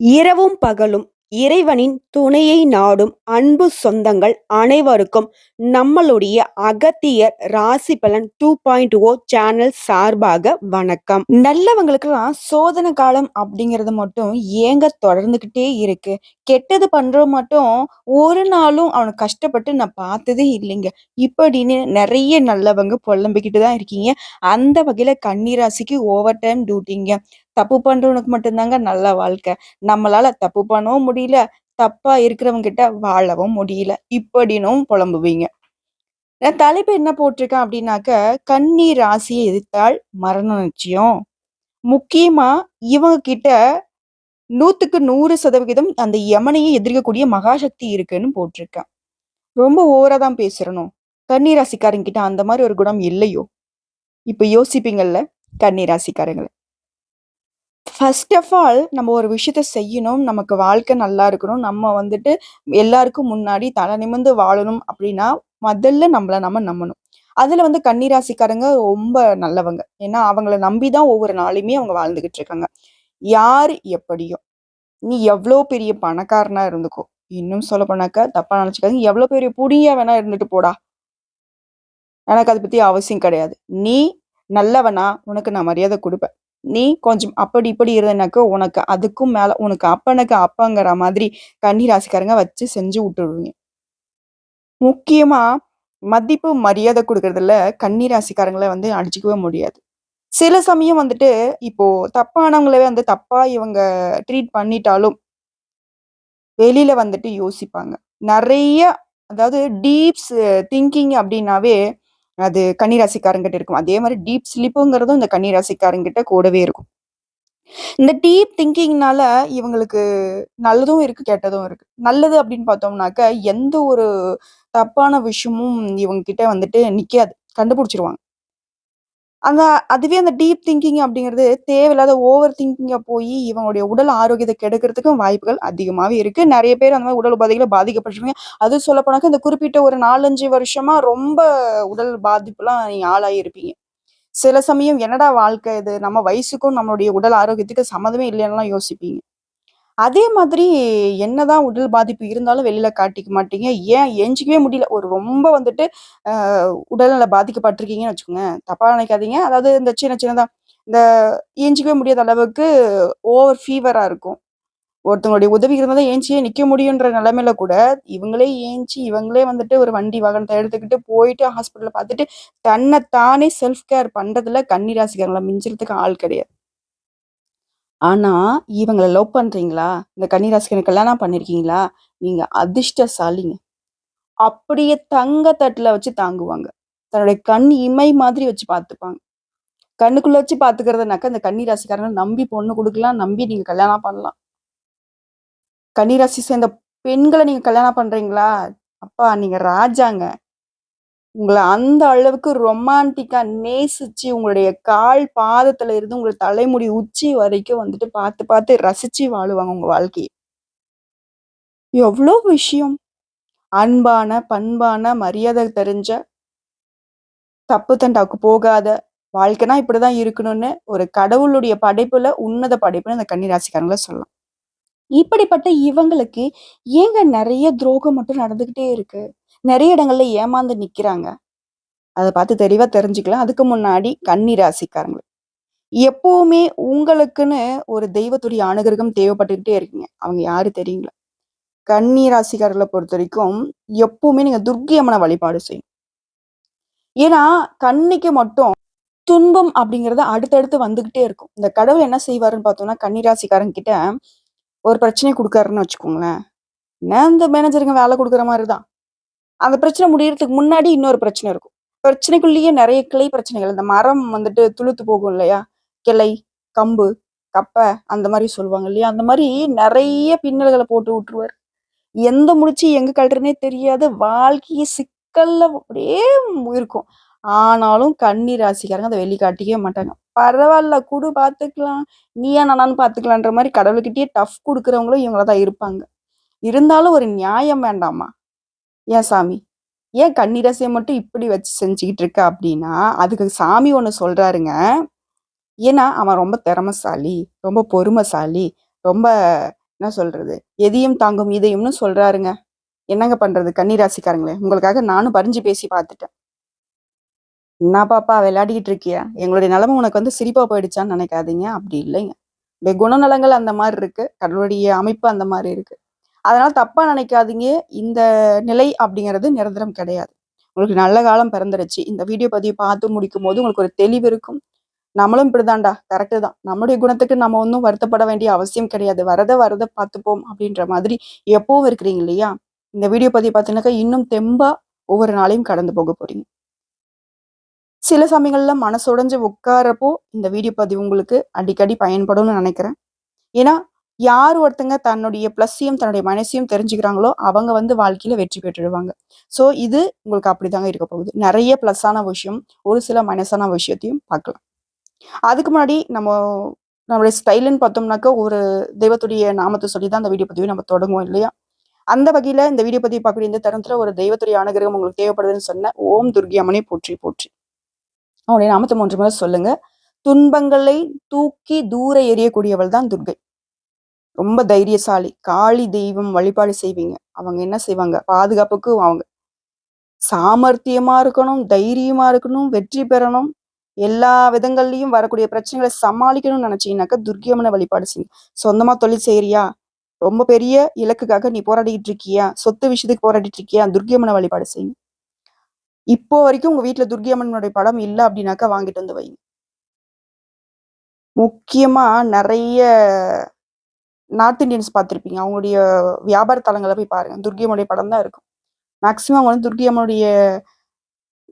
இரவும் பகலும் இறைவனின் துணையை நாடும் அன்பு சொந்தங்கள் அனைவருக்கும் நம்மளுடைய அகத்தியர் ராசி பலன் 2.0 சேனல் சார்பாக வணக்கம். நல்லவங்களுக்கெல்லாம் சோதனை காலம் அப்படிங்கிறது மட்டும் ஏங்க தொடர்ந்துகிட்டே இருக்கு. கெட்டது பண்றவன் மட்டும் ஒரு நாளும் அவனுக்கு கஷ்டப்பட்டு நான் பார்த்ததே இல்லைங்க. இப்படின்னு நிறைய நல்லவங்க புலம்பிக்கிட்டு தான் இருக்கீங்க. அந்த வகையில கன்னிராசிக்கு ஓவர் டைம் டியூட்டிங்க. தப்பு பண்றவனுக்கு மட்டும்தாங்க நல்ல வாழ்க்கை. நம்மளால தப்பு பண்ணவும் முடியல, தப்பா இருக்கிறவங்க கிட்ட வாழவும் முடியல. இப்படின்னும் புலம்புவீங்க. நான் தலைப்பு என்ன போட்டிருக்கேன் அப்படின்னாக்க, கன்னி ராசியை எதிர்த்தால் மரணம் நிச்சயம். முக்கியமா இவங்க கிட்ட 100க்கு 100% அந்த யமனையே எதிர்க்கக்கூடிய மகாசக்தி இருக்குன்னு போட்டிருக்கேன். ரொம்ப ஓவரா தான் பேசுறனோ? கன்னி ராசிக்காரங்க கிட்ட அந்த மாரி ஒரு குணம் இல்லையோ? இப்ப யோசிப்பீங்கள்ல கன்னி ராசிக்காரங்கள. ஃபர்ஸ்ட் ஆஃப் ஆல் நம்ம ஒரு விஷயத்த செய்யணும். நமக்கு வாழ்க்கை நல்லா இருக்கணும். நம்ம வந்துட்டு எல்லாருக்கும் முன்னாடி தலை நிமிர்ந்து வாழணும் அப்படின்னா, முதல்ல நம்மள நம்ம நம்பணும். அதுல வந்து கன்னிராசிக்காரங்க ரொம்ப நல்லவங்க. ஏன்னா, அவங்கள நம்பி தான் ஒவ்வொரு நாளுமே அவங்க வாழ்ந்துகிட்டு இருக்காங்க. யார் எப்படியோ, நீ எவ்ளோ பெரிய பணக்காரனா இருந்துக்கோ. இன்னும் சொல்லப்போனாக்கா, தப்பா நினைச்சுக்காதீங்க. எவ்ளோ பெரிய புடியா வேணா இருந்துட்டு போடா. எனக்கு அத பத்தி அவசியம் கிடையாது. நீ நல்லவனா, உனக்கு நான் மரியாதை குடுப்பேன். நீ கொஞ்சம் அப்படி இப்படி இருந்தனாக்க, உனக்கு அதுக்கும் மேல உனக்கு அப்பனுக்கு அப்பங்கிற மாதிரி கன்னி ராசிக்காரங்க வச்சு செஞ்சு விட்டுருவீங்க. முக்கியமா மதிப்பு, மரியாதை குடுக்குறதுல கன்னி ராசிக்காரங்கள வந்து அடிச்சுக்கவே முடியாது. சில சமயம் வந்துட்டு, இப்போ தப்பானவங்களவே வந்து தப்பா இவங்க ட்ரீட் பண்ணிட்டாலும், வெளியில வந்துட்டு யோசிப்பாங்க. நெறைய அதாவது டீப்ஸ் திங்கிங் அப்படின்னாவே, அது கன்னி ராசிக்காரங்கிட்ட இருக்கும். அதே மாரி டீப் ஸ்லீப்புங்கிறதும் இந்த கன்னி ராசிக்காரங்கிட்ட கூடவே இருக்கும். இந்த டீப் திங்கிங்னால இவங்களுக்கு நல்லதும் இருக்கு, கெட்டதும் இருக்கு. நல்லது அப்படின்னு பார்த்தோம்னாக்க, எந்த ஒரு தப்பான விஷயமும் இவங்க கிட்ட வந்துட்டு நிக்காது. கண்டுபிடிச்சுருவாங்க. அந்த அதுவே அந்த டீப் திங்கிங் அப்படிங்கிறது தேவையில்லாத ஓவர் திங்கிங்கா போயி இவங்களுடைய உடல் ஆரோக்கியத்த கெடுக்கிறதுக்கும் வாய்ப்புகள் அதிகமாவே இருக்கு. நெறைய பேர் அந்த மாரி உடல் உபாதைகள்ல பாதிக்கப்பட்டுருக்காங்க. அதுவும் சொல்லப்போனாக்கா இந்த குறிப்பிட்ட ஒரு 4, 5 வருஷமா ரொம்ப உடல் பாதிப்புலாம் நீங்க ஆளாகியிருப்பீங்க. சில சமயம் என்னடா வாழ்க்கை இது? நம்ம வயசுக்கும் நம்மளுடைய உடல் ஆரோக்கியத்துக்கு சம்மந்தமே இல்லைன்னுலாம் யோசிப்பீங்க. அதே மாதிரி என்னதான் உடல் பாதிப்பு இருந்தாலும் வெளியில காட்டிக்க மாட்டீங்க. ஏன் எஞ்சிக்கவே முடியல. ஒரு ரொம்ப வந்துட்டு அ உடல்நல பாதிக்கப்பட்டுருக்கீங்கன்னு வச்சுக்கோங்க. தப்பா நினைக்காதீங்க. அதாவது இந்த சின்ன சின்னதா இந்த எஞ்சிக்கவே முடியாத அளவுக்கு ஓவர் ஃபீவரா இருக்கும். ஒருத்தவங்களுடைய உதவி இருந்தா தான் ஏஞ்சியே நிக்க முடியுன்ற நிலைமையில கூட, இவங்களே ஏஞ்சி, இவங்களே வந்துட்டு ஒரு வண்டி வாகனத்த எடுத்துக்கிட்டு போயிட்டு ஹாஸ்பிட்டல்ல பார்த்துட்டு, தன்ன தானே செல்ஃப் கேர் பண்றதுல கன்னி ராசிக்காரங்கள மிஞ்சறதுக்கு ஆள் கிடையாது. ஆனா, இவங்கள லவ் பண்றீங்களா? இந்த கன்னி ராசிக்காரன கல்யாணம் பண்ணியிருக்கீங்களா? நீங்க அதிர்ஷ்டசாலிங்க. அப்படியே தங்க தட்டுல வச்சு தாங்குவாங்க. தன்னுடைய கண் இமை மாதிரி வச்சு பார்த்துப்பாங்க. கண்ணுக்குள்ள வச்சு பார்த்துக்கிறதுனாக்கா, இந்த கன்னி ராசிக்காரங்கள நம்பி பொண்ணு குடுக்கலாம், நம்பி நீங்க கல்யாணம் பண்ணலாம். கன்னி ராசி சேர்ந்த பெண்கள நீங்க கல்யாணம் பண்றீங்களா? அப்பா நீங்க ராஜாங்க. உங்கள அந்த அளவுக்கு ரொமான்டிக்கா நேசிச்சு, உங்களுடைய கால் பாதத்துல இருந்து உங்க தலைமுடி உச்சி வரைக்கும் வந்துட்டு பார்த்து, பார்த்து ரசிச்சு வாழுவாங்க உங்க வாழ்க்கைய. எவ்ளோ விஷயம். அன்பான, பண்பான, மரியாதை தெரிஞ்ச, தப்பு தண்டாவுக்கு போகாத, வாழ்க்கைனா இப்படிதான் இருக்கணும்னு ஒரு கடவுளுடைய படைப்புல உன்னத படைப்புன்னு இந்த கன்னி ராசிக்காரங்கள சொல்லலாம். இப்படிப்பட்ட இவங்களுக்கு ஏங்க நெறைய துரோகம் மட்டும் நடந்துகிட்டே இருக்கு? நெறைய இடங்கள்ல ஏமாந்து நிக்கிறாங்க. அத பார்த்து தெளிவா தெரிஞ்சுக்கலாம். அதுக்கு முன்னாடி கன்னி ராசிக்காரங்க. எப்பவுமே உங்களுக்குன்னு ஒரு தெய்வத்துடைய அனுகிரகம் தேவைப்பட்டுக்கிட்டே இருக்குங்க. அவங்க யாரு தெரியுங்களா? கன்னி ராசிக்காரர்கள பொறுத்தவரைக்கும், எப்பவுமே நீங்க துர்க்கை அம்மன வழிபாடு செய்யணும். ஏன்னா, கன்னிக்கு மட்டும் துன்பம் அப்படிங்கிறது அடுத்தடுத்து வந்துகிட்டே இருக்கும். இந்த கடவுள் என்ன செய்வாருன்னு பார்த்தோம்னா, கன்னி ராசிக்காரங்க கிட்ட ஒரு பிரச்சனைய குடுக்குறாருன்னு வச்சுக்கோங்களேன். என்ன இந்த மேனேஜருங்க வேலை குடுக்குற மாரி தான். அந்த பிரச்சனை முடியறதுக்கு முன்னாடி இன்னொரு பிரச்சனை இருக்கும். பிரச்சனைக்குள்ளேயே நெறைய கிளை பிரச்சனைகள். இந்த மரம் வந்துட்டு துளுத்து போகும் இல்லையா? கிளை, கம்பு, கப்ப அந்த மாரி சொல்லுவாங்க இல்லையா? அந்த மாரி நெறைய பின்னல்கள போட்டு விட்டுருவாரு. எந்த முடிச்சு எங்க கழட்டுறதுன்னே தெரியாது. வாழ்க்கையே சிக்கல்ல அப்படியே இருக்கும். ஆனாலும் கன்னி ராசிக்காரங்க அத வெளிக்காட்டிக்கவே மாட்டாங்க. பரவால்ல குடு பார்த்துக்கலாம். நீயா நானான்னு பார்த்துக்கலான்ற மாரி கடவுள்கிட்டயே டஃப் குடுக்குறவங்களும் இவங்களா தான் இருப்பாங்க. இருந்தாலும் ஒரு நியாயம் வேண்டாமா? ஏன் சாமி? ஏன் கன்னி ராசிய மட்டும் இப்படி வச்சு செஞ்சுக்கிட்டு இருக்க அப்படின்னா, அதுக்கு சாமி ஒண்ணு சொல்றாருங்க. ஏன்னா, அவன் ரொம்ப திறமைசாலி, ரொம்ப பொறுமைசாலி, ரொம்ப என்ன சொல்றது, எதையும் தாங்கும் இதயம்னு சொல்றாருங்க. என்னங்க பண்றது கன்னிராசிக்காரங்களே, உங்களுக்காக நானும் பரிஞ்சு பேசி பார்த்துட்டேன். "என்ன பாப்பா விளையாடிக்கிட்டு இருக்கியா? எங்களுடைய நிலைமை உனக்கு வந்து சிரிப்பா போயிடுச்சான்னு நினைக்காதீங்க. அப்படி இல்லைங்க. இந்த குணநலங்கள் அந்த மாரி இருக்கு. கடவுளுடைய அமைப்பு அந்த மாரி இருக்கு. அதனால தப்பா நினைக்காதீங்க. இந்த நிலை அப்படிங்கிறது நிரந்தரம் கிடையாது. உங்களுக்கு நல்ல காலம் பிறந்துருச்சு. இந்த வீடியோ பதிவு பார்த்து முடிக்கும்போது உங்களுக்கு ஒரு தெளிவு இருக்கும். நம்மளும் இப்படிதான்டா, கரெக்ட்டு தான். நம்முடைய குணத்துக்கு நம்ம ஒண்ணும் வருத்தப்பட வேண்டிய அவசியம் கிடையாது. வரத பார்த்துப்போம் அப்படின்ற மாதிரி எப்பவும் இருக்கிறீங்க இல்லையா? இந்த வீடியோ பதிவு பார்த்தீங்கன்னாக்கா, இன்னும் தெம்பா ஒவ்வொரு நாளையும் கடந்து போக போறீங்க. சில சமயங்கள்ல மனசு உடைஞ்சு உட்கார்றப்போ, இந்த வீடியோ பதிவு உங்களுக்கு அடிக்கடி பயன்படும்னு நெனைக்கிறேன். ஏன்னா, யார் ஒருத்தங்க தன்னுடைய ப்ளஸ்ஸையும், தன்னுடைய மைனஸையும் தெரிஞ்சுக்கிறாங்களோ, அவங்க வந்து வாழ்க்கையில வெற்றி பெற்றுடுவாங்க. ஸோ, இது உங்களுக்கு அப்படிதாங்க இருக்க போகுது. நெறைய ப்ளஸ்ஸான விஷயம், ஒரு சில மைனஸான விஷயத்தையும் பார்க்கலாம். அதுக்கு முன்னாடி நம்மளுடைய ஸ்டைல்ன்னு பார்த்தோம்னாக்கா, ஒரு தெய்வத்துடைய நாமத்த சொல்லி தான் அந்த வீடியோ பதிவு நம்ம தொடங்குவோம் இல்லையா? அந்த வகையில இந்த வீடியோ பதிவு பார்க்கக்கூடிய இந்த தருணத்துல ஒரு தெய்வத்துடைய அனுகிரகம் உங்களுக்கு தேவைப்படுதுன்னு சொன்னா, ஓம் துர்க்கை அம்மனை போற்றி போற்றி. அவனுடைய நாமத்த 3 முறை சொல்லுங்க. துன்பங்களை தூக்கி தூர எறியக்கூடியவள் தான் துர்க்கை. ரொம்ப தைரியசாலி. காளி தெய்வம் வழிபாடு செய்வீங்க. அவங்க என்ன செய்வாங்க? பாதுகாப்புக்கு அவங்க சாமர்த்தியமா இருக்கணும், தைரியமா இருக்கணும், வெற்றி பெறணும். எல்லா விதங்கள்லயும் வரக்கூடிய பிரச்சனைகள சமாளிக்கணும்னு நினைச்சீங்கன்னாக்கா, துர்க்கை அம்மன வழிபாடு செய்யுங்க. சொந்தமா தொழில் செய்றியா? ரொம்ப பெரிய இலக்குக்காக நீ போராடிட்டு இருக்கியா? சொத்து விஷயத்துக்கு போராடிட்டு இருக்கியா? துர்க்கை அம்மன வழிபாடு செய்யுங்க. இப்போ வரைக்கும் உங்க வீட்ல துர்க்கை அம்மனுடைய படம் இல்ல அப்டின்னாக்கா வாங்கிட்டு வந்து வைங்க. முக்கியமா நெறைய நார்த் இண்டியன்ஸ் பார்த்திருப்பீங்க. அவங்களுடைய வியாபார தலங்கள்ல போய் பாருங்க. துர்க்கை அம்மனுடைய படம் தான் இருக்கும். மேக்ஸிமம் அவங்க வந்து துர்க்கை அம்மனுடைய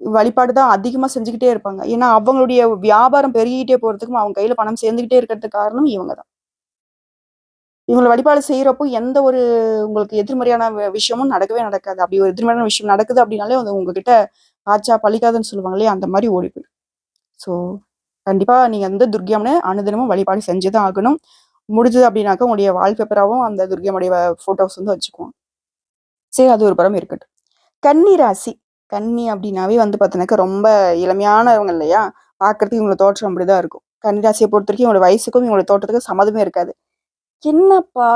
வழிபாடு தான் அதிகமா செஞ்சுக்கிட்டே இருப்பாங்க. ஏன்னா, அவங்களுடைய வியாபாரம் பெருகிட்டே போறதுக்கும், அவங்க கையில பணம் சேர்ந்துகிட்டே இருக்கிறதுக்கு காரணம் இவங்க தான். இவங்கள வழிபாடு செய்றப்போ எந்த ஒரு உங்களுக்கு எதிர்மறையான விஷயமும் நடக்கவே நடக்காது. அப்படி ஒரு எதிர்மறையான விஷயம் நடக்குது அப்படின்னாலே அது உங்ககிட்ட ஆச்சா பலிக்காதுன்னு சொல்லுவாங்க இல்லையா? அந்த மாரி ஓடி போயிடும். ஸோ, கண்டிப்பா நீங்க வந்து துர்க்கை அம்மன அனுதினமும் வழிபாடு செஞ்சு தான் ஆகணும். முடிஞ்சது அப்படின்னாக்கா, உங்களுடைய வால்பேப்பராவும் அந்த துர்க்கை அம்மனுடைய ஃபோட்டோஸ் வந்து வச்சுக்கோங்க. சரி அது ஒரு புறம் இருக்கட்டும். கன்னி ராசி. கன்னி அப்படின்னாவே வந்து பார்த்தீங்கன்னாக்கா, ரொம்ப இளமையானவங்க இல்லையா? பார்க்கறதுக்கு இவங்களோட தோற்றம் அப்படிதான் இருக்கும். கன்னி ராசிய பொறுத்தவரைக்கும் இவங்களோட வயசுக்கும், இவங்களோட தோற்றத்துக்கும் சம்மந்தமே இருக்காது. "என்னப்பா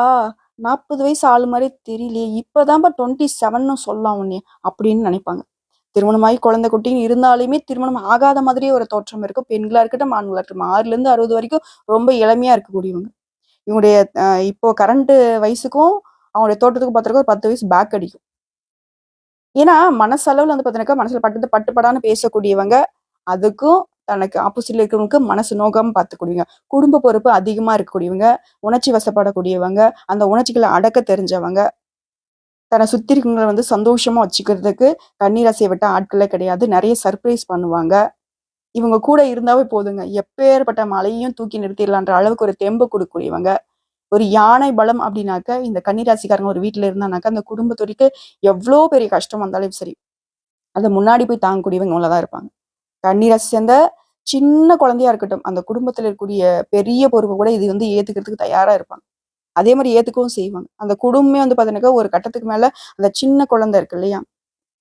40 வயசு ஆளு மாரி தெரியலையே! இப்பதான்பா 27ன்னு சொல்லலாம் உன்னைய" அப்படின்னு நினைப்பாங்க. திருமணமாகி குழந்தை குட்டின்னு இருந்தாலுமே, திருமணம் ஆகாத மாதிரியே ஒரு தோற்றம் இருக்கும். பெண்களா இருக்கட்டும், ஆண்களா இருக்கட்டும். 6லேருந்து 60 வரைக்கும் ரொம்ப இளமையா இருக்கக்கூடியவங்க. இவங்களுடைய இப்போ கரண்ட் வயசுக்கும், அவங்களுடைய தோற்றத்துக்கும் பார்த்தீங்கன்னா, ஒரு 10 வயசு பேக் அடிக்கும். ஏன்னா, மனசளவுல வந்து பார்த்தீங்கன்னாக்கா, மனசுல பட்டது பட்டுப்படான்னு பேசக்கூடியவங்க. அதுக்கும் தனக்கு ஆப்போசிட்ல இருக்கிறவங்களுக்கு மனசு நோகாம பார்த்துக்கூடியவங்க. குடும்ப பொறுப்பு அதிகமா இருக்கக்கூடியவங்க. உணர்ச்சி வசப்படக்கூடியவங்க. அந்த உணர்ச்சிகள அடக்க தெரிஞ்சவங்க. தன்னை சுத்தி இருக்கவங்கள வந்து சந்தோஷமா வச்சுக்கிறதுக்கு கண்ணீர் விட்ட ஆட்களே கிடையாது. நெறைய சர்ப்ரைஸ் பண்ணுவாங்க. இவங்க கூட இருந்தாவே போதுங்க. எப்பேர்ப்பட்ட மலையையும் தூக்கி நிறுத்திடலான்ற அளவுக்கு ஒரு தெம்பு குடுக்கக்கூடியவங்க. ஒரு யானை பலம் அப்டின்னாக்க, இந்த கன்னிராசிக்காரங்க ஒரு வீட்ல இருந்தானாக்கா, அந்த குடும்பத்தோருக்கு எவ்ளோ பெரிய கஷ்டம் வந்தாலும் சரி, அத முன்னாடி போய் தாங்கக்கூடியவங்க இவங்களா தான் இருப்பாங்க. கன்னிராசி சேர்ந்த சின்ன குழந்தையா இருக்கட்டும், அந்த குடும்பத்தில இருக்கக்கூடிய பெரிய பொறுப்ப கூட இது வந்து ஏத்துக்கிறதுக்கு தயாரா இருப்பாங்க. அதே மாரி ஏத்துக்கவும் செய்வாங்க. அந்த குடும்பமே வந்து பார்த்தீங்கன்னாக்கா, ஒரு கட்டத்துக்கு மேல அந்த சின்ன குழந்தை இருக்கு இல்லையா?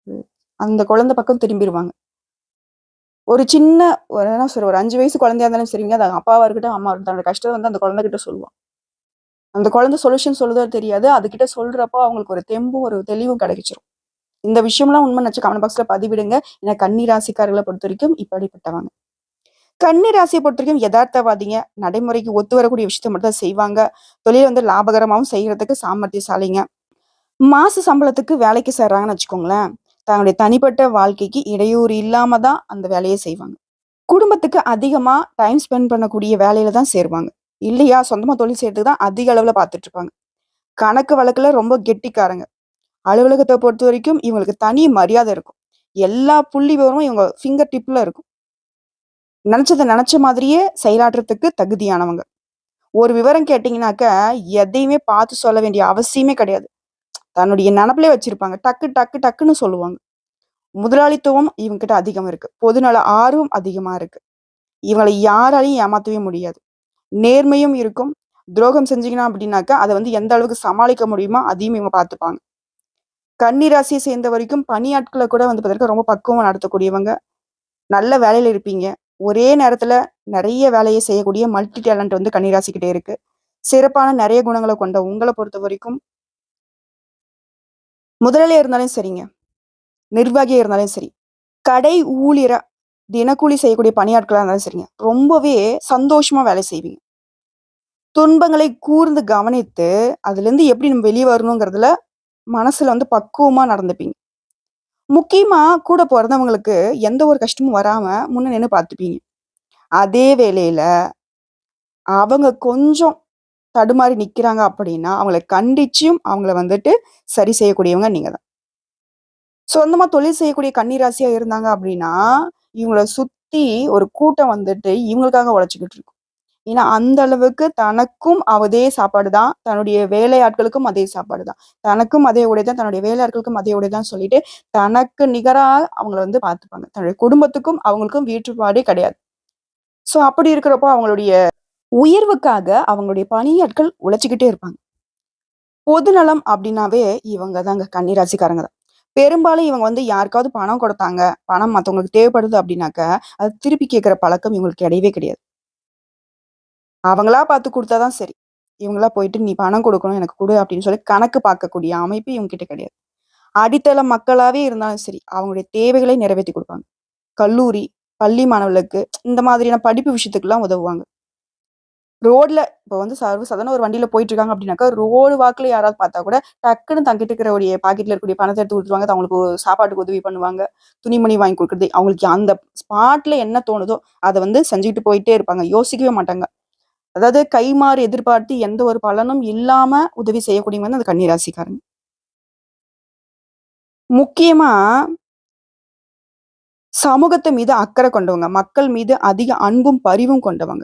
ம். அந்த குழந்தை பக்கம் திரும்பிருவாங்க. ஒரு சின்ன ஒரு என்ன சொல்றது, ஒரு 5 வயசு குழந்தையா இருந்தாலும் சரிங்க, அது அப்பாவா இருக்கட்டும், அம்மாவா இருக்கட்டும், தன்னோட கஷ்டத்த வந்து அந்த குழந்தைகிட்ட சொல்லுவான். அந்த குழந்தை சொல்யூஷன் சொல்லுதோ தெரியாது. அதுகிட்ட சொல்றப்போ அவங்களுக்கு ஒரு தெம்பும், ஒரு தெளிவும் கிடைச்சிரும். இந்த விஷயம்லாம் உண்மை நினைச்சு கமெண்ட் பாக்ஸ்ல பதிவிடுங்க. ஏன்னா கன்னி ராசிக்காரர்கள பொறுத்தவரைக்கும் இப்படிப்பட்டவங்க. கன்னி ராசிய பொறுத்தவரைக்கும் எதார்த்தவாதிங்க. நடைமுறைக்கு ஒத்து வரக்கூடிய விஷயத்த மட்டும் தான் செய்வாங்க. தொழில் வந்து லாபகரமாவும் செய்யறதுக்கு சாமர்த்தியசாலிங்க. மாச சம்பளத்துக்கு வேலைக்கு சேர்றாங்கன்னு வச்சுக்கோங்களேன். தன்னுடைய தனிப்பட்ட வாழ்க்கைக்கு இடையூறு இல்லாம தான் அந்த வேலைய செய்வாங்க. குடும்பத்துக்கு அதிகமா டைம் ஸ்பெண்ட் பண்ணக்கூடிய வேலையில தான் சேருவாங்க. இல்லையா, சொந்தமா தொழில் செய்றதுக்கு தான் அதிக அளவுல பார்த்துட்டு இருப்பாங்க. கணக்கு வழக்குல ரொம்ப கெட்டிக்காரங்க. அலுவலகத்த பொறுத்தவரைக்கும் இவங்களுக்கு தனி மரியாதை இருக்கும். எல்லா புள்ளி விவரமும் இவங்க ஃபிங்கர் டிப்ல இருக்கும். நெனச்சத நெனச்ச மாதிரியே செயலாற்றுறதுக்கு தகுதியானவங்க. ஒரு விவரம் கேட்டீங்கன்னாக்க, எதையுமே பார்த்து சொல்ல வேண்டிய அவசியமே கிடையாது. தன்னுடைய நெனப்பிலே வச்சிருப்பாங்க. டக்கு டக்கு டக்குன்னு சொல்லுவாங்க. முதலாளித்துவம் இவங்ககிட்ட அதிகம் இருக்கு. பொதுநல ஆர்வம் அதிகமா இருக்கு. இவங்கள யாராலயும் ஏமாத்தவே முடியாது. நேர்மையும் இருக்கும். துரோகம் செஞ்சீங்கன்னா அப்படின்னாக்கா, அத வந்து எந்த அளவுக்கு சமாளிக்க முடியுமோ, அதையும் இவங்க பார்த்துப்பாங்க. கன்னி ராசிய சேர்ந்த வரைக்கும் பணியாட்கள கூட வந்து பார்த்தீங்கன்னா, ரொம்ப பக்குவமா நடத்தக்கூடியவங்க. நல்ல வேலையில இருப்பீங்க. ஒரே நேரத்துல நெறைய வேலைய செய்யக்கூடிய மல்டி டேலண்ட் வந்து கன்னி ராசிக்கிட்ட இருக்கு. சிறப்பான நெறைய குணங்கள கொண்ட உங்கள பொறுத்தவரைக்கும், முதலாளியா இருந்தாலும் சரிங்க, நிர்வாகியா இருந்தாலும் சரி, கடை ஊழியரா தினக்கூலி செய்யக்கூடிய பணியாட்களா இருந்தாலும் சரிங்க, ரொம்பவே சந்தோஷமா வேலை செய்வீங்க. துன்பங்களை கூர்ந்து கவனித்து, அதுலேருந்து எப்படி நம்ம வெளிய வரணுங்கிறதுல மனசுல வந்து பக்குவமா நடந்துப்பீங்க. முக்கியமா கூட பொறந்தவங்களுக்கு எந்த ஒரு கஷ்டமும் வராம முன்ன நின்னு பார்த்துப்பீங்க. அதே வேளையில அவங்க கொஞ்சம் தடுமாறி நிக்கிறாங்க அப்படின்னா, அவங்கள கண்டிச்சும் அவங்கள வந்துட்டு சரி செய்யக்கூடியவங்க நீங்க தான். சொந்தமா தொழில் செய்யக்கூடிய கன்னி ராசியா இருந்தாங்க அப்படின்னா, இவங்கள சுத்தி ஒரு கூட்டம் வந்துட்டு இவங்களுக்காக உழைச்சுக்கிட்டு இருக்கும். ஏன்னா, அந்த அளவுக்கு தனக்கும் அதே சாப்பாடு தான், தன்னுடைய வேலையாட்களுக்கும் அதே சாப்பாடு தான். தனக்கும் அதே உடை தான், தன்னுடைய வேலையாட்களுக்கும் அதே உடை தான் சொல்லிட்டு, தனக்கு நிகரா அவங்கள வந்து பார்த்துப்பாங்க. தன்னுடைய குடும்பத்துக்கும் அவங்களுக்கும் வேற்றுப்பாடே கிடையாது. ஸோ அப்படி இருக்கிறப்போ அவங்களுடைய உயர்வுக்காக அவங்களுடைய பணியாட்கள் உழைச்சுக்கிட்டே இருப்பாங்க. பொதுநலம் அப்படின்னாவே இவங்க தாங்க கன்னி ராசிக்காரங்க தான். பெரும்பாலும் இவங்க வந்து யாருக்காவது பணம் குடுத்தாங்க, பணம் மத்தவங்களுக்கு தேவைப்படுது அப்படின்னாக்க, அது திருப்பி கேட்கிற பழக்கம் இவங்களுக்கு கிடையவே கிடையாது. அவங்களா பார்த்து குடுத்தா தான் சரி. இவங்களா போயிட்டு "நீ பணம் குடுக்கணும், எனக்கு குடு" அப்படின்னு சொல்லி கணக்கு பார்க்கக்கூடிய அமைப்பு இவங்க கிட்ட கிடையாது. அடித்தள மக்களாவே இருந்தாலும் சரி, அவங்களுடைய தேவைகளை நிறைவேத்தி குடுப்பாங்க. கல்லூரி, பள்ளி மாணவர்களுக்கு இந்த மாதிரியான படிப்பு விஷயத்துக்குலாம் உதவுவாங்க. ரோட்ல இப்ப வந்து சர்வசாதாரண ஒரு வண்டியில போயிட்டுருக்காங்க அப்படின்னாக்கா, ரோடு வாக்குல யாராவது பார்த்தா கூட, டக்குன்னு தங்கிட்டு இருக்கிற பாக்கெட்ல இருக்கக்கூடிய பணத்த எடுத்து குடுத்துருவாங்க. அவங்களுக்கு சாப்பாட்டுக்கு உதவி பண்ணுவாங்க. துணிமணி வாங்கி குடுக்குறது. அவங்களுக்கு அந்த ஸ்பாட்ல என்ன தோணுதோ, அத வந்து செஞ்சுட்டு போயிட்டே இருப்பாங்க. யோசிக்கவே மாட்டாங்க. அதாவது கைமாறு எதிர்பார்த்து எந்த ஒரு பலனும் இல்லாம உதவி செய்யக்கூடியவங்க வந்து அந்த கன்னி ராசிக்காரங்க. முக்கியமா சமூகத்து மீது அக்கறை கொண்டவங்க. மக்கள் மீது அதிக அன்பும், பரிவும் கொண்டவங்க.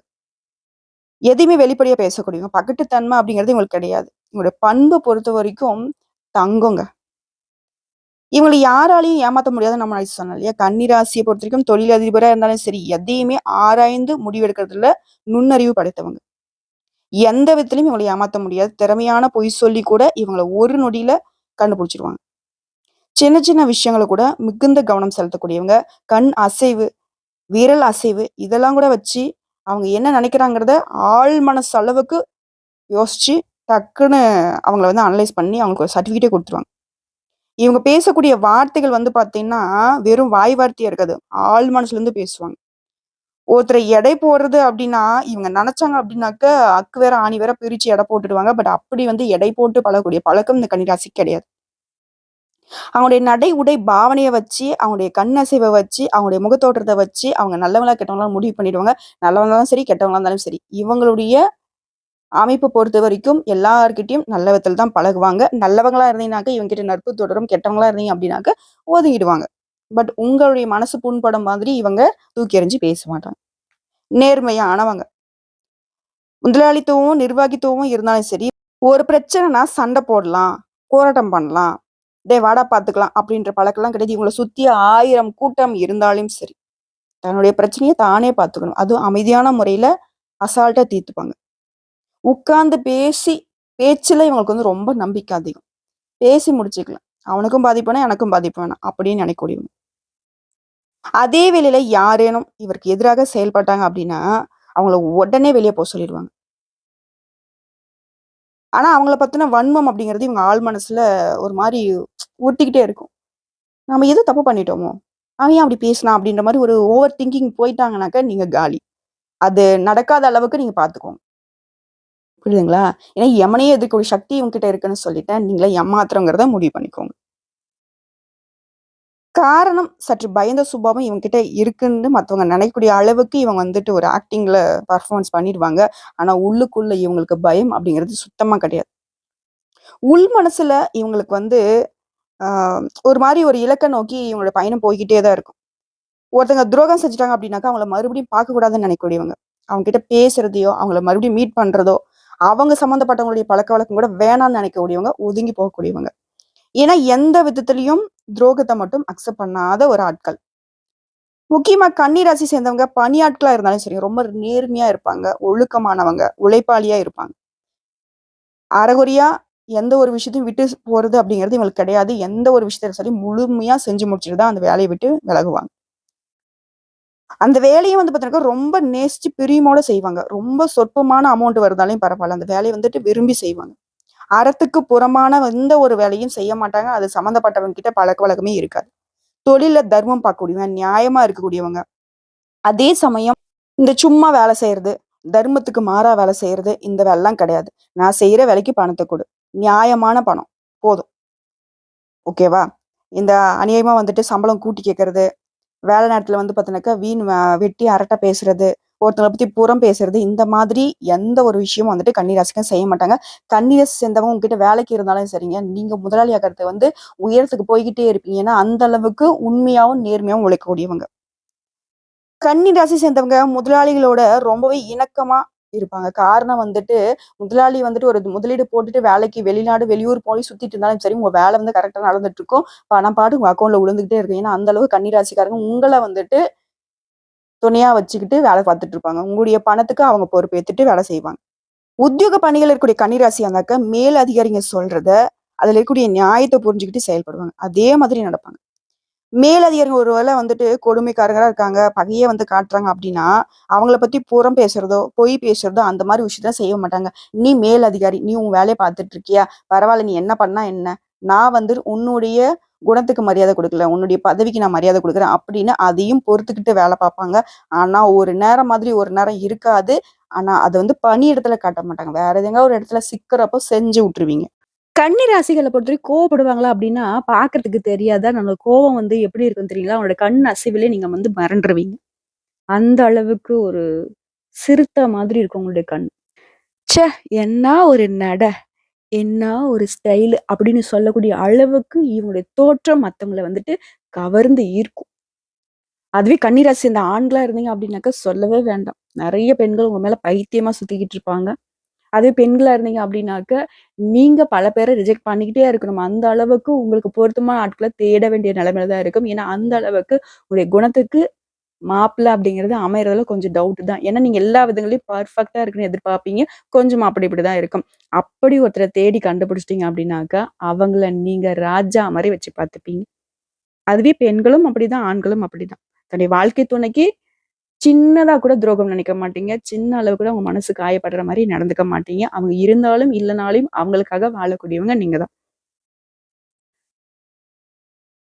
எதையுமே வெளிப்படையா பேசக்கூடியவங்க. பகட்டுத்தன்மை அப்படிங்கிறது இவங்களுக்கு கிடையாது. இவங்களுடைய பண்பு பொறுத்தவரைக்கும் தங்கங்க. இவங்கள யாராலயும் ஏமாத்த முடியாதுன்னு நம்ம முன்னாடி சொன்னோம் இல்லையா? கன்னி ராசிய பொறுத்தவரைக்கும் தொழிலதிபரா இருந்தாலும் சரி, எதையுமே ஆராய்ந்து முடிவெடுக்கிறதுல நுண்ணறிவு படைத்தவங்க. எந்த விதத்திலயும் இவங்கள ஏமாத்த முடியாது. திறமையான பொய் சொல்லி கூட இவங்கள ஒரு நொடியில கண்டுபிடிச்சுருவாங்க. சின்ன சின்ன விஷயங்கள கூட மிகுந்த கவனம் செலுத்தக்கூடியவங்க. கண் அசைவு, விரல் அசைவு இதெல்லாம் கூட வச்சு அவங்க என்ன நினைக்கிறாங்கிறத ஆழ் மனசு அளவுக்கு யோசிச்சு, டக்குன்னு அவங்கள வந்து அனலைஸ் பண்ணி அவங்களுக்கு ஒரு சர்டிஃபிகேட்டே குடுத்துருவாங்க. இவங்க பேசக்கூடிய வார்த்தைகள் வந்து பார்த்தீங்கன்னா, வெறும் வாய் வார்த்தையா இருக்காது. ஆழ் மனசுலருந்து பேசுவாங்க. ஒருத்தர எடை போடுறது அப்டின்னா, இவங்க நெனச்சாங்க அப்டின்னாக்க, அக்கு வேற, ஆணி வேற பிரிச்சு எடை போட்டுடுவாங்க. பட் அப்படி வந்து எடை போட்டு பழகக்கூடிய பழக்கம் இந்த கன்னிராசிக்கு கிடையாது. அவங்களுடைய நடை, உடை, பாவனைய வச்சு, அவங்களுடைய கண் அசைவ வச்சு, அவங்களுடைய முகத்தோற்றத்த வச்சு, அவங்க நல்லவங்களா, கெட்டவங்களான்னு முடிவு பண்ணிடுவாங்க. நல்லவங்களா இருந்தாலும் சரி, கெட்டவங்களா இருந்தாலும் சரி. இவங்களுடைய அமைப்பு பொறுத்தவரைக்கும் எல்லார்கிட்டயும் நல்ல விதத்துல தான் பழகுவாங்க. நல்லவங்களா இருந்தீங்கனாக்க, இவங்ககிட்ட நட்பு தொடரும். கெட்டவங்களா இருந்தீங்க அப்டின்னாக்க, ஒதுங்கிடுவாங்க. பட் உங்களுடைய மனசு புண்படும் மாதிரி இவங்க தூக்கி எறிஞ்சு பேச மாட்டாங்க. நேர்மையானவங்க. முதலாளித்துவமும், நிர்வாகித்துவமும் இருந்தாலும் சரி, ஒரு பிரச்சனைனா சண்டை போடலாம், போராட்டம் பண்ணலாம், "டேய் வாடா பார்த்துக்கலாம்" அப்படின்ற பழக்கம்லாம் கிடையாது. இவங்கள சுத்தி 1000 கூட்டம் இருந்தாலும் சரி, தன்னுடைய பிரச்சனைய தானே பார்த்துக்கணும். அதுவும் அமைதியான முறையில அசால்ட்டா தீர்த்துப்பாங்க. உட்கார்ந்து பேச்சுல இவங்களுக்கு வந்து ரொம்ப நம்பிக்கை அதிகம். பேசி முடிச்சுக்கலாம். அவனுக்கும் பாதிப்பு வேணாம், எனக்கும் பாதிப்பு வேணாம் அப்படின்னு நினைக்கக்கூடியவங்க. அதே வேளையில யாரேனும் இவருக்கு எதிராக செயல்பட்டாங்க அப்படின்னா, அவங்கள உடனே வெளிய சொல்லிருவாங்க. ஆனா, அவங்கள பத்தின வன்மம் அப்படிங்கிறது இவங்க ஆழ் மனசுல ஒரு மாரி உறுத்திக்கிட்டே இருக்கும். நம்ம எதுவும் தப்பு பண்ணிட்டோமோ? அவன் ஏன் அப்படி பேசினான்? அப்படின்ற மாரி ஒரு ஓவர் திங்கிங் போயிட்டாங்கனாக்க நீங்க காலி. அது நடக்காத அளவுக்கு நீங்க பார்த்துக்கோங்க. புரியுதுங்களா? ஏன்னா எமனையே எதிர்க்கக்கூடிய சக்தி இவங்ககிட்ட இருக்குன்னு சொல்லிட்டேன். நீங்களே எம்மாத்திரங்கிறத முடிவு பண்ணிக்கோங்க. காரணம் சற்று பயந்த சுபாவம் இவங்ககிட்ட இருக்குன்னு மத்தவங்க நினைக்கக்கூடிய அளவுக்கு இவங்க வந்துட்டு ஒரு ஆக்டிங்ல பெர்ஃபார்மன்ஸ் பண்ணிருவாங்க. ஆனா உள்ளுக்குள்ள இவங்களுக்கு பயம் அப்படிங்கிறது சுத்தமா கிடையாது. உள் மனசுல இவங்களுக்கு வந்து ஆ ஒரு மாரி ஒரு இலக்க நோக்கி இவங்களோட பயணம் போய்க்கிட்டே தான் இருக்கும். ஒருத்தங்க துரோகம் செஞ்சுட்டாங்க அப்படின்னாக்கா, அவங்கள மறுபடியும் பார்க்கக்கூடாதுன்னு நினைக்கக்கூடியவங்க. அவங்க கிட்ட பேசுறதையோ, அவங்கள மறுபடியும் மீட் பண்றதோ, அவங்க சம்மந்தப்பட்டவங்களுடைய பழக்கவழக்கம் கூட வேணான்னு நினைக்கக்கூடியவங்க, ஒதுங்கி போகக்கூடியவங்க. ஏன்னா, எந்த விதத்திலயும் துரோகத்த மட்டும் அக்செப்ட் பண்ணாத ஒரு ஆட்கள். முக்கியமா கன்னி ராசி சேர்ந்தவங்க பணியாட்களா இருந்தாலும் சரி, ரொம்ப நேர்மையா இருப்பாங்க, ஒழுக்கமானவங்க, உழைப்பாளியா இருப்பாங்க. அரைகுறையா எந்த ஒரு விஷயத்தையும் விட்டு போறது அப்படிங்கிறது இவங்களுக்கு கிடையாது. எந்த ஒரு விஷயத்த சரி முழுமையா செஞ்சு முடிச்சுட்டு தான் அந்த வேலைய விட்டு விலகுவாங்க. அந்த வேலையும் வந்து பார்த்தீங்கன்னாக்கா, ரொம்ப நேசிச்சு பிரியமோட செய்வாங்க. ரொம்ப சொற்பமான அமௌண்ட் வருதாலும் பரவால்ல. அந்த வேலைய வந்துட்டு விரும்பி செய்வாங்க. அறத்துக்கு புறமான எந்த ஒரு வேலையும் செய்ய மாட்டாங்க. அது சம்மந்தப்பட்டவங்க கிட்ட பழக்கவழக்கமே இருக்காது. தொழில்ல தர்மம் பார்க்கக்கூடியவங்க, நியாயமா இருக்கக்கூடியவங்க. அதே சமயம் இந்த சும்மா வேலை செய்றது, தர்மத்துக்கு மாறா வேலை செய்றது, இந்த வேலைலாம் கிடையாது. நான் செய்ற வேலைக்கு பணத்த குடு. நியாயமான பணம். போதும். ஓகேவா? இந்த அநியாயமா வந்துட்டு சம்பளம் கூட்டி கேட்கறது, வேலை நேரத்துல வந்து பார்த்தீங்கன்னாக்கா, வீண் வெட்டி அரட்டை பேசுறது, ஒருத்தங்கள பத்தி புறம் பேசுறது, இந்த மாதிரி எந்த ஒரு விஷயமும் வந்துட்டு கன்னிராசிக்காரங்க செய்ய மாட்டாங்க. கன்னிராசி சேர்ந்தவங்க உங்ககிட்ட வேலைக்கு இருந்தாலும் சரிங்க, நீங்க முதலாளி ஆகுறது வந்து உயரத்துக்கு போய்க்கிட்டே இருப்பீங்க. ஏன்னா, அந்த அளவுக்கு உண்மையாவும், நேர்மையாவும் உழைக்கக்கூடியவங்க. கன்னி ராசி சேர்ந்தவங்க முதலாளிகளோட ரொம்பவே இணக்கமா இருப்பாங்க. காரணம் வந்துட்டு, முதலாளி வந்துட்டு ஒரு முதலீடு போட்டுட்டு வேலைக்கு வெளிநாடு, வெளியூர் போய் சுத்திட்டு இருந்தாலும் சரி, உங்க வேலை வந்து கரெக்ட்டா நடந்துட்டு இருக்கும். பணம் பாட்டுக்கு உங்க அக்கவுண்ட்ல விழுந்துகிட்டே இருக்கும். ஏன்னா, அந்த அளவுக்கு கன்னி ராசிக்காரங்க உங்கள வந்துட்டு துணையா வச்சுக்கிட்டு வேலை பார்த்துட்டு இருப்பாங்க. உங்களுடைய பணத்துக்கு அவங்க பொறுப்பேத்துட்டு வேலை செய்வாங்க. உத்தியோக பணிகள் இருக்கக்கூடிய கன்னி ராசியானாக்க, மேல் அதிகாரிங்க சொல்றத, அதுல இருக்கக்கூடிய நியாயத்த புரிஞ்சுகிட்டு செயல்படுவாங்க. அதே மாதிரி நடப்பாங்க. மேலதிகாரிங்க ஒரு வேள வந்துட்டு கொடுமைக்காரங்களா இருக்காங்க, பகைய வந்து காட்டுறாங்க அப்டின்னா, அவங்கள பத்தி புறம் பேசுறதோ, பொய் பேசுறதோ அந்த மாரி விஷயத்த செய்ய மாட்டாங்க. "நீ மேல் அதிகாரி, நீ உன் வேலைய பார்த்துட்டு இருக்கியா? பரவால்ல நீ என்ன பண்ணா என்ன? நான் வந்து உன்னுடைய குணத்துக்கு மரியாதை குடுக்கல. உன்னுடைய பதவிக்கு நான் மரியாதை குடுக்குறேன்." அப்படின்னு அதையும் பொறுத்துக்கிட்டு வேல பார்ப்பாங்க. ஆனா, ஒரு நேரம் மாதிரி ஒரு நேரம் இருக்காது. ஆனா, அத வந்து பணியிடத்துல காட்ட மாட்டாங்க. வேற எதுங்க ஒரு இடத்துல சிக்கிறப்போ செஞ்சு விட்டுருவீங்க. கன்னி ராசிகள பொறுத்தவரைக்கும் கோவப்படுவாங்களா அப்டின்னா, பார்க்கறதுக்கு தெரியாதா? நம்ம கோவம் வந்து எப்படி இருக்குன்னு தெரியுங்களா? அவங்களோட கண் அசைவிலே நீங்க வந்து மறண்டுருவீங்க. அந்த அளவுக்கு ஒரு சிறுத்த மாதிரி இருக்கும் உங்களுடைய கண். ச்சே! என்னா ஒரு நட! என்னா ஒரு ஸ்டைலு! அப்படின்னு சொல்லக்கூடிய அளவுக்கு இவங்களுடைய தோற்றம் மத்தவங்கள வந்துட்டு கவர்ந்து ஈர்க்கும். அதுவே கன்னி ராசி இந்த ஆண்களா இருந்தீங்க அப்டின்னாக்கா சொல்லவே வேண்டாம். நெறைய பெண்கள் உங்க மேல பைத்தியமா சுத்திக்கிட்டு இருப்பாங்க. அதே பெண்களா இருந்தீங்க அப்டின்னாக்க, நீங்க பல பேர ரிஜெக்ட் பண்ணிக்கிட்டே இருக்கணும். அந்த அளவுக்கு உங்களுக்கு பொருத்தமான ஆட்கள தேட வேண்டிய நிலைமையில தான் இருக்கும். ஏன்னா, அந்த அளவுக்கு உங்களுடைய குணத்துக்கு மாப்பிள்ளை அப்படிங்கிறது அமையறதுல கொஞ்சம் டவுட் தான். ஏன்னா, நீங்க எல்லா விதங்களையும் பெர்ஃபெக்ட்டா இருக்குன்னு எதிர்பார்ப்பீங்க. கொஞ்சம் அப்படி இப்படி தான் இருக்கும். அப்படி ஒருத்தர தேடி கண்டுபிடிச்சிட்டீங்க அப்படின்னாக்கா, அவங்கள நீங்க ராஜா மாரி வச்சு பார்த்துப்பீங்க. அதுவே பெண்களும் அப்படிதான், ஆண்களும் அப்படிதான். தன்னுடைய வாழ்க்கை துணைக்கு சின்னதா கூட துரோகம் நினைக்க மாட்டீங்க. சின்ன அளவு கூட உங்க மனசு காயப்படுற மாரி நடந்துக்க மாட்டீங்க. அவங்க இருந்தாலும், இல்லனாலும் அவங்களுக்காக வாழக்கூடியவங்க நீங்க தான்.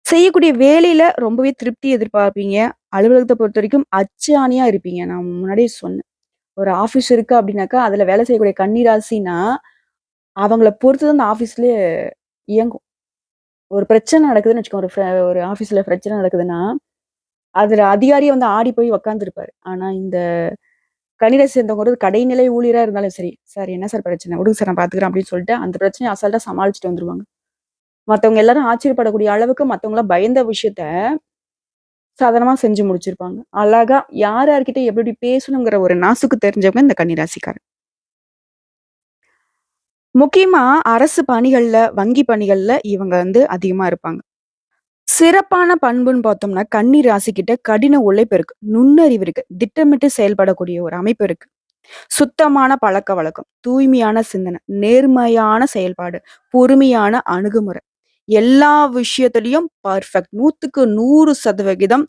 செய்யக்கூடிய வேலையில ரொம்பவே திருப்தி எதிர்பார்ப்பீங்க. அலுவலகத்த பொறுத்தவரைக்கும் அச்சாணியா இருப்பீங்க. நான் முன்னாடியே சொன்னேன். ஒரு ஆஃபீஸ் இருக்கு அப்டின்னாக்கா, அதுல வேலை செய்யக்கூடிய கன்னி ராசினா, அவங்கள பொறுத்து தான் அந்த ஆஃபீஸ்லயே இயங்கும். ஒரு பிரச்சனை நடக்குதுன்னு வச்சுக்கோங்க. ஒரு ஆஃபீஸ்ல பிரச்சனை நடக்குதுன்னா, அதுல அதிகாரியே வந்து ஆடி போய் உட்கார்ந்திருப்பாரு. ஆனா இந்த கன்னிராசி சேர்ந்தவங்க ஒரு கடைநிலை ஊழியரா இருந்தாலும் சரி, "சார் என்ன சார் பிரச்சனை? விடுங்க சார் நான் பார்த்துக்கிறேன்" அப்படின்னு சொல்லிட்டு அந்த பிரச்சனைய அசால்ட்டா சமாளிச்சுட்டு வந்துருவாங்க. மத்தவங்க எல்லாரும் ஆச்சரியப்படக்கூடிய அளவுக்கு மத்தவங்கலாம் பயந்த விஷயத்த சாதாரணமா செஞ்சு முடிச்சிருப்பாங்க. அழகா யார் யார்கிட்ட எப்படி எப்படி பேசணுங்கிற ஒரு நாசுக்கு தெரிஞ்சவங்க இந்த கன்னிராசிக்காரங்க. முக்கியமா அரசு பணிகள்ல, வங்கி பணிகள்ல இவங்க வந்து அதிகமா இருப்பாங்க. சிறப்பான பண்புன்னு பார்த்தோம்னா, கன்னி ராசிக்கிட்ட கடின உழைப்பு இருக்கு. நுண்ணறிவு இருக்கு. திட்டமிட்டு செயல்படக்கூடிய ஒரு அமைப்பு இருக்கு. சுத்தமான பழக்கவழக்கம், தூய்மையான சிந்தனை, நேர்மையான செயல்பாடு, பொறுமையான அணுகுமுறை. எல்லா விஷயத்திலயும் பெர்ஃபெக்ட். 100க்கு 100%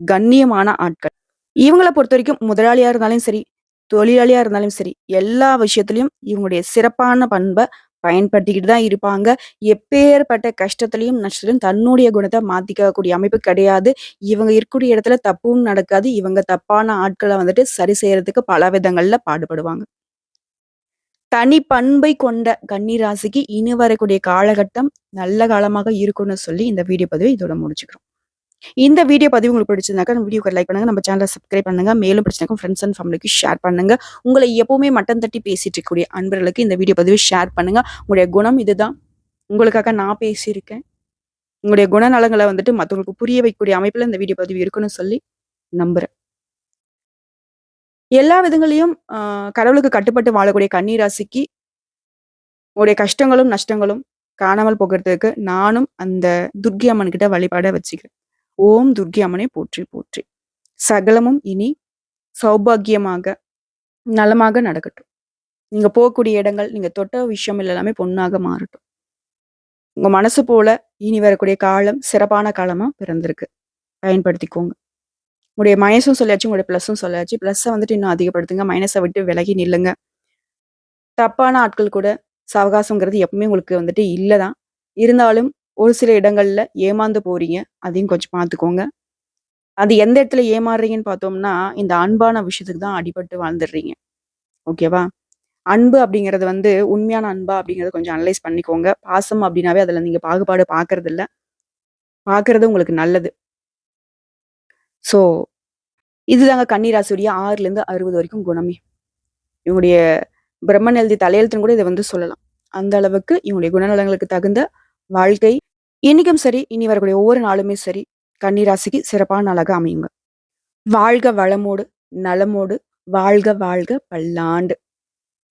கண்ணியமான ஆட்கள். இவங்கள பொறுத்தவரைக்கும் முதலாளியா இருந்தாலும் சரி, தொழிலாளியா இருந்தாலும் சரி, எல்லா விஷயத்திலயும் இவங்களுடைய சிறப்பான பண்ப பயன்படுத்திக்கிட்டு தான் இருப்பாங்க. எப்பேர்ப்பட்ட கஷ்டத்திலயும், நஷ்டத்திலயும் தன்னுடைய குணத்த மாத்திக்கக்கூடிய அமைப்பு கிடையாது. இவங்க இருக்கக்கூடிய இடத்துல தப்பும் நடக்காது. இவங்க தப்பான ஆட்கள வந்துட்டு சரி செய்யறதுக்கு பல விதங்கள்ல பாடுபடுவாங்க. தனி பண்பை கொண்ட கன்னி ராசிக்கு இனி வரக்கூடிய காலகட்டம் நல்ல காலமாக இருக்கும்னு சொல்லி இந்த வீடியோ பதிவை இதோட முடிச்சுக்கிறோம். இந்த வீடியோ பதிவு உங்களுக்கு பிடிச்சிருந்தாக்கா, நம்ம வீடியோக்கு லைக் பண்ணுங்க. நம்ம சேனல சப்ஸ்கிரைப் பண்ணுங்க. மேலும் பிடிச்சிருந்தா ஃப்ரெண்ட்ஸ் அண்ட் ஃபேமிலிக்கு ஷேர் பண்ணுங்க. உங்கள எப்பவுமே மட்டம் தட்டி பேசிட்டு இருக்கக்கூடிய அன்பர்களுக்கு இந்த வீடியோ பதிவு ஷேர் பண்ணுங்க. உங்களுடைய குணம் இதுதான். உங்களுக்காக நான் பேசியிருக்கேன். உங்களுடைய குணநலங்கள வந்துட்டு மத்தவங்களுக்கு புரிய வைக்கக்கூடிய அமைப்புல இந்த வீடியோ பதிவு இருக்குன்னு சொல்லி நம்புறேன். எல்லா விதங்களையும் கடவுளுக்கு கட்டுப்பட்டு வாழக்கூடிய கன்னி ராசிக்கு உங்களுடைய கஷ்டங்களும், நஷ்டங்களும் காணாமல் போகறதுக்கு நானும் அந்த துர்க்கை அம்மன் கிட்ட வழிபாட வச்சுக்கிறேன். ஓம் துர்க்கை அம்மனை போற்றி போற்றி. சகலமும் இனி சௌபாக்கியமாக, நலமாக நடக்கட்டும். நீங்க போகக்கூடிய இடங்கள், நீங்க தொட்ட விஷயம் எல்லாமே பொன்னாக மாறட்டும். உங்க மனசு போல இனி வரக்கூடிய காலம் சிறப்பான காலமா பிறந்திருக்கு. பயன்படுத்திக்கோங்க. உங்களுடைய மைனஸும் சொல்லியாச்சு, உங்களுடைய ப்ளஸும் சொல்லியாச்சு. ப்ளஸ்ஸ வந்துட்டு இன்னும் அதிகப்படுத்துங்க. மைனஸ விட்டு விலகி நில்லுங்க. தப்பான ஆட்கள் கூட சவகாசம்ங்கிறது எப்பவுமே உங்களுக்கு வந்துட்டு இல்ல தான். இருந்தாலும் ஒரு சில இடங்கள்ல ஏமாந்து போறீங்க. அதையும் கொஞ்சம் பார்த்துக்கோங்க. அது எந்த இடத்துல ஏமாறுறீங்கன்னு பார்த்தோம்னா, இந்த அன்பான விஷயத்துக்கு தான் அடிபட்டு வாழ்ந்துடுறீங்க. ஓகேவா? அன்பு அப்படிங்கிறது வந்து உண்மையான அன்பா அப்படிங்கிறத கொஞ்சம் அனலைஸ் பண்ணிக்கோங்க. பாசம் அப்படின்னாவே அதுல நீங்க பாகுபாடு பார்க்கறதில்ல. பார்க்கறது உங்களுக்கு நல்லது. ஸோ இதுதாங்க கன்னி ராசியுடைய 6லேருந்து 60 வரைக்கும் குணமே. இவங்களுடைய பிரம்மன் எழுதிய தலையெழுத்துன்னு கூட இத வந்து சொல்லலாம். அந்த அளவுக்கு இவங்களுடைய குணநலங்களுக்கு தகுந்த வாழ்க்கை, இன்னைக்கும் சரி, இனி வரக்கூடிய ஒவ்வொரு நாளுமே சரி, கன்னி ராசிக்கு சிறப்பான நாளாக அமையுங்க. வாழ்க வளமோடு, நலமோடு, வாழ்க வாழ்க பல்லாண்டு.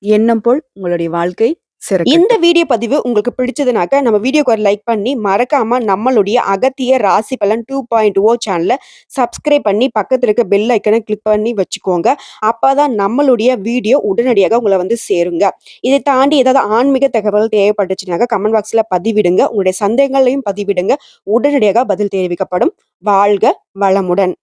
எண்ணம் போல் உங்களுடைய வாழ்க்கை சிறக்கட்டும். இந்த வீடியோ பதிவு உங்களுக்கு பிடிச்சதுனாக்க, நம்ம வீடியோக்கு ஒரு லைக் பண்ணி, மறக்காம நம்மளுடைய அகத்திய ராசி பலன் 2.0 சேனல சப்ஸ்கிரைப் பண்ணி, பக்கத்துல இருக்க பெல் ஐக்கன கிளிக் பண்ணி வச்சுக்கோங்க. அப்பதான் நம்மளுடைய வீடியோ உடனடியாக உங்கள வந்து சேருங்க. இதை தாண்டி ஏதாவது ஆன்மீக தகவல் தேவைப்பட்டுச்சுனாக்க, கமெண்ட் பாக்ஸ்ல பதிவிடுங்க. உங்களுடைய சந்தேகங்களையும் பதிவிடுங்க. உடனடியாக பதில் தெரிவிக்கப்படும். வாழ்க வளமுடன்.